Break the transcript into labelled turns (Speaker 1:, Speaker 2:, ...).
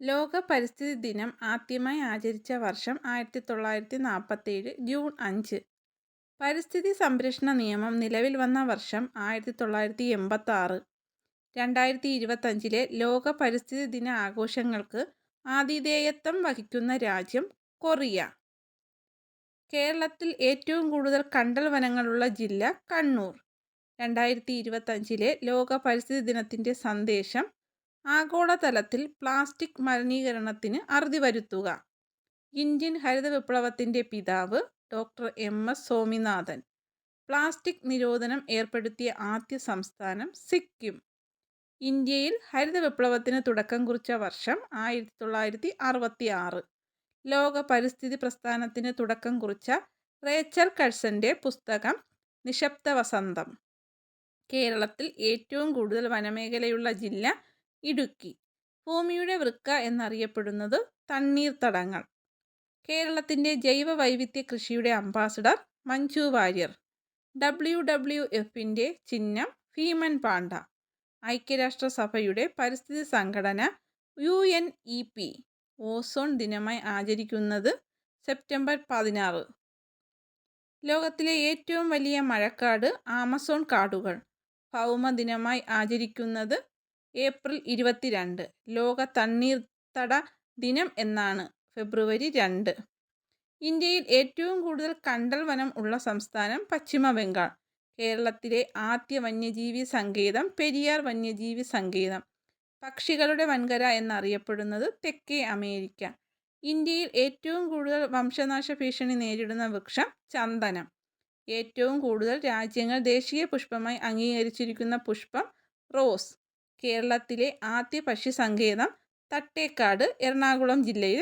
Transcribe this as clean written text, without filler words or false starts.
Speaker 1: ലോക പരിസ്ഥിതി ദിനം ആദ്യമായി ആചരിച്ച വർഷം 1947 ജൂൺ 5. പരിസ്ഥിതി സംരക്ഷണ നിയമം നിലവിൽ വന്ന വർഷം 1986. 2025 ലോക പരിസ്ഥിതി ദിന ആഘോഷങ്ങൾക്ക് ആതിഥേയത്വം വഹിക്കുന്ന രാജ്യം കൊറിയ. കേരളത്തിൽ ഏറ്റവും കൂടുതൽ കണ്ടൽ വനങ്ങളുള്ള ജില്ല കണ്ണൂർ. 2025 ലോക പരിസ്ഥിതി ദിനത്തിൻ്റെ സന്ദേശം: ആഗോളതലത്തിൽ പ്ലാസ്റ്റിക് മലിനീകരണത്തിന് അറുതി വരുത്തുക. ഇന്ത്യൻ ഹരിത വിപ്ലവത്തിൻ്റെ പിതാവ് ഡോക്ടർ എം.എസ്. സ്വാമിനാഥൻ. പ്ലാസ്റ്റിക് നിരോധനം ഏർപ്പെടുത്തിയ ആദ്യ സംസ്ഥാനം സിക്കിം. ഇന്ത്യയിൽ ഹരിത വിപ്ലവത്തിന് തുടക്കം കുറിച്ച വർഷം 1966. ലോക പരിസ്ഥിതി പ്രസ്ഥാനത്തിന് തുടക്കം കുറിച്ച റേച്ചൽ കഴ്സൻ്റെ പുസ്തകം നിശബ്ദ വസന്തം. കേരളത്തിൽ ഏറ്റവും കൂടുതൽ വനമേഖലയുള്ള ജില്ല ഇടുക്കി. ഭൂമിയുടെ വൃക്ക എന്നറിയപ്പെടുന്നത് തണ്ണീർത്തടങ്ങൾ. കേരളത്തിൻ്റെ ജൈവ വൈവിധ്യ കൃഷിയുടെ അംബാസഡർ മഞ്ജു വാര്യർ. WWFൻ്റെ ചിഹ്നം ഭീമൻ പാണ്ട. ഐക്യരാഷ്ട്രസഭയുടെ പരിസ്ഥിതി സംഘടന UNEP ഓസോൺ ദിനമായി ആചരിക്കുന്നത് സെപ്റ്റംബർ 16. ലോകത്തിലെ ഏറ്റവും വലിയ മഴക്കാട് ആമസോൺ കാടുകൾ. ഭൗമദിനമായി ആചരിക്കുന്നത് ഏപ്രിൽ 22. ലോക തണ്ണീർത്തട ദിനം എന്നാണ് ഫെബ്രുവരി 2. ഇന്ത്യയിൽ ഏറ്റവും കൂടുതൽ കണ്ടൽ വനം ഉള്ള സംസ്ഥാനം പശ്ചിമ ബംഗാൾ. കേരളത്തിലെ ആദ്യ വന്യജീവി സങ്കേതം പെരിയാർ വന്യജീവി സങ്കേതം. പക്ഷികളുടെ വൻകര എന്നറിയപ്പെടുന്നത് തെക്കേ അമേരിക്ക. ഇന്ത്യയിൽ ഏറ്റവും കൂടുതൽ വംശനാശ ഭീഷണി നേരിടുന്ന വൃക്ഷം ചന്ദനം. ഏറ്റവും കൂടുതൽ രാജ്യങ്ങൾ ദേശീയ പുഷ്പമായി അംഗീകരിച്ചിരിക്കുന്ന പുഷ്പം റോസ്. കേരളത്തിലെ ആദ്യ പക്ഷി സങ്കേതം തട്ടേക്കാട് എറണാകുളം ജില്ലയിലാണ്.